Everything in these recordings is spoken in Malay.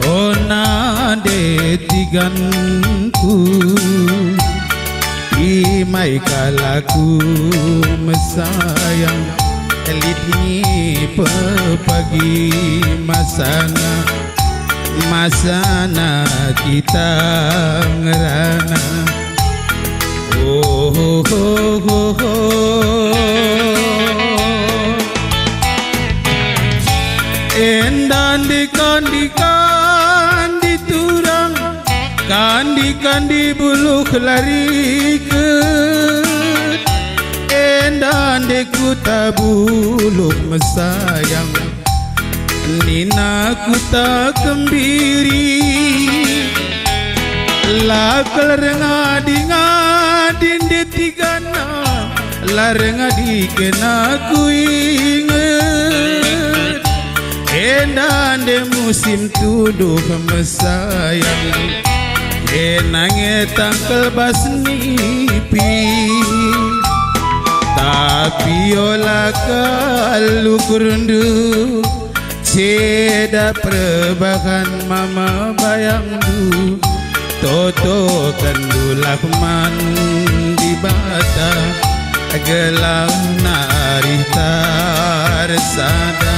Onade tiganku Imai kalaku mesayang Elitni pepagi Masana kita ngerana Endan dikandikan diturang Kandi bulu kelari ke Endan dekuta bulu mesayang Nina kuta kembiri Lakal rengadingadin detigana Larengadi kena ku inget Endan de musim tuduh mesayang Enangnya tangkel basnipi Tapi olah kalu kurundu Ceda perbahan mama bayang du Toto kandulah mandi bata Gelau nari tarsada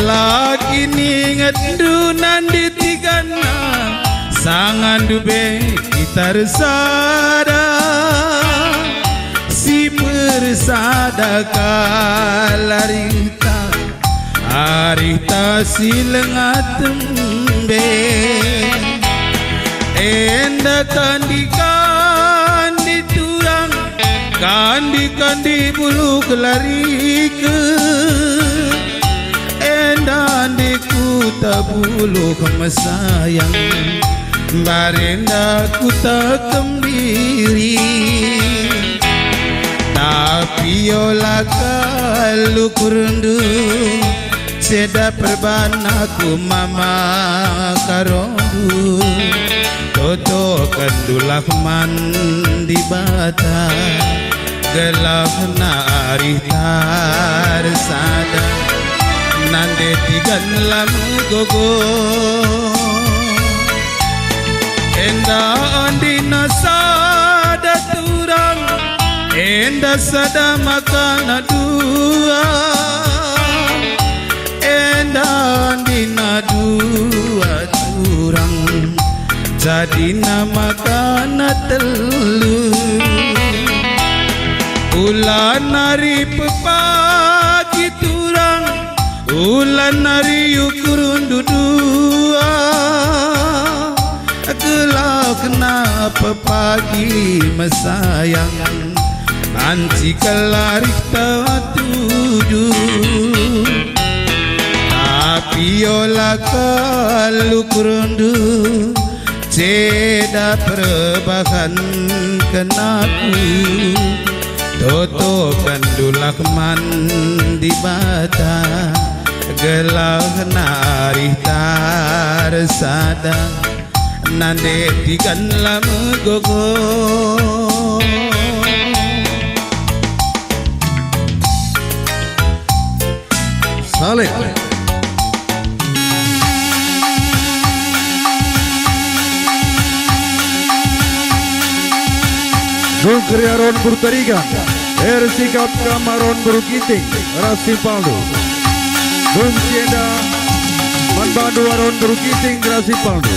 Lagi ningat dunan ditigana Sangan dube tarsada Si persada kalarita Arita silengat tembe Enda kandikan diturang Kandi bulu kelari ke Enda dikuta bulu mesayang Barenda kuta kembiri Tapi olah kalu kurundu Seda perbanaku mama karondu Toto kandulah mandi bata Gelap nari tarsada Nande tigan lam gogo Enda andina sada turang Enda sada makana dua Enda andina dua turang Jadi nama kana telu Ulan nari pepagi turang Ulan nari yukurun dudua Gelau kenapa pagi mesayang Anci kelarik tuju Tapi olah kalu kurundu Ceda perbahan kenaku Toto kandulah mandi bata Gelau nari tarsada Nande tigan lam gogo Saleh Nukri Aron Burtarigan Ersikap Kamaron Burukiting Rasi Paldu Nuncienda Manbandu Aron Burukiting Rasi Paldu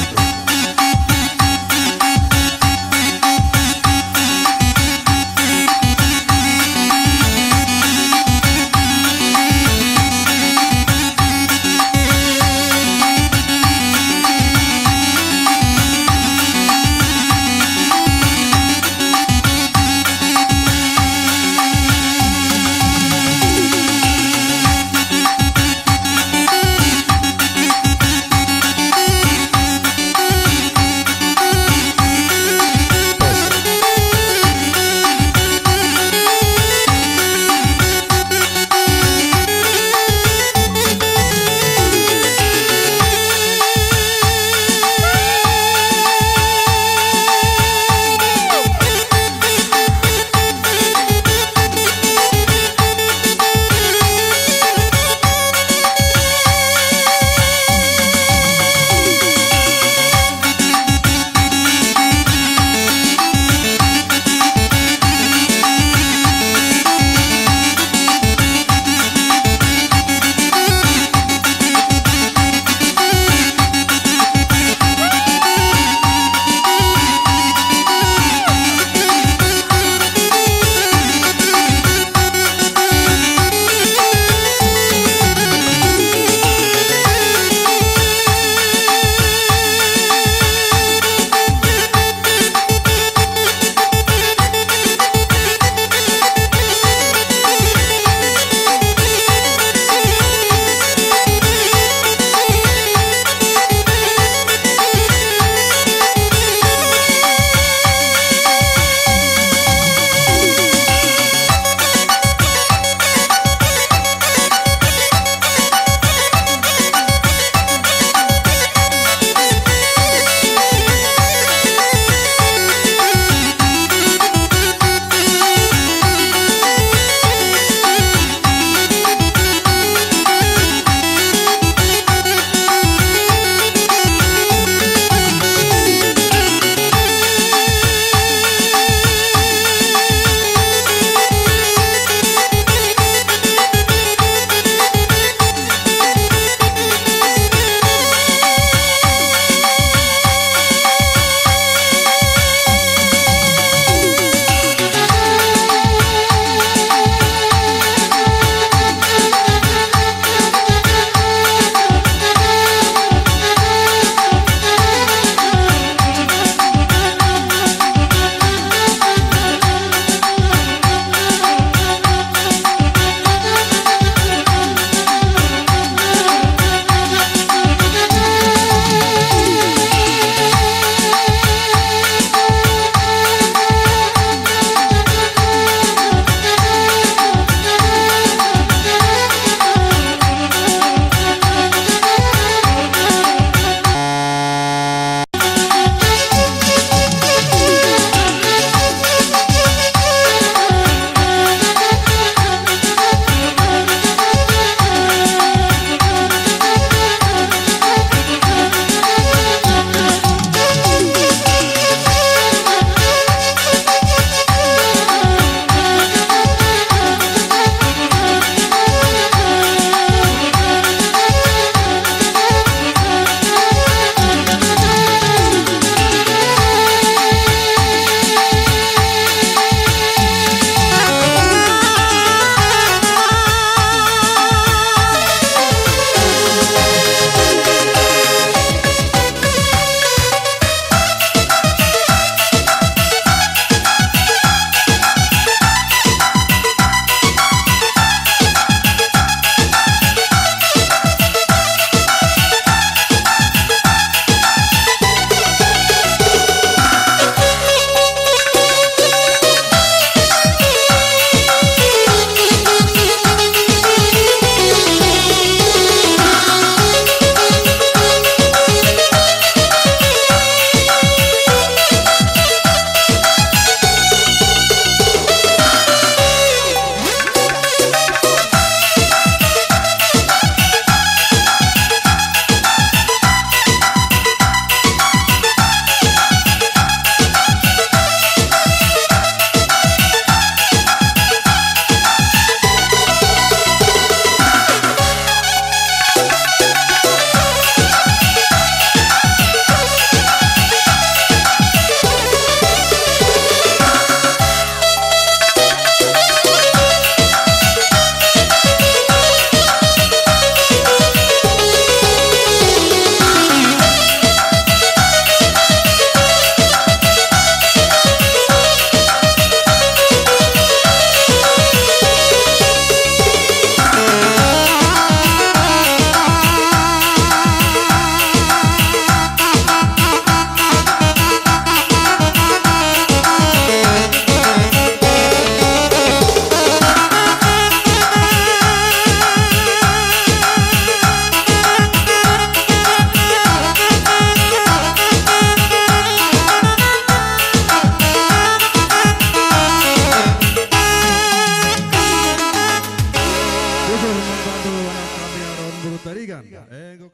Tarigan.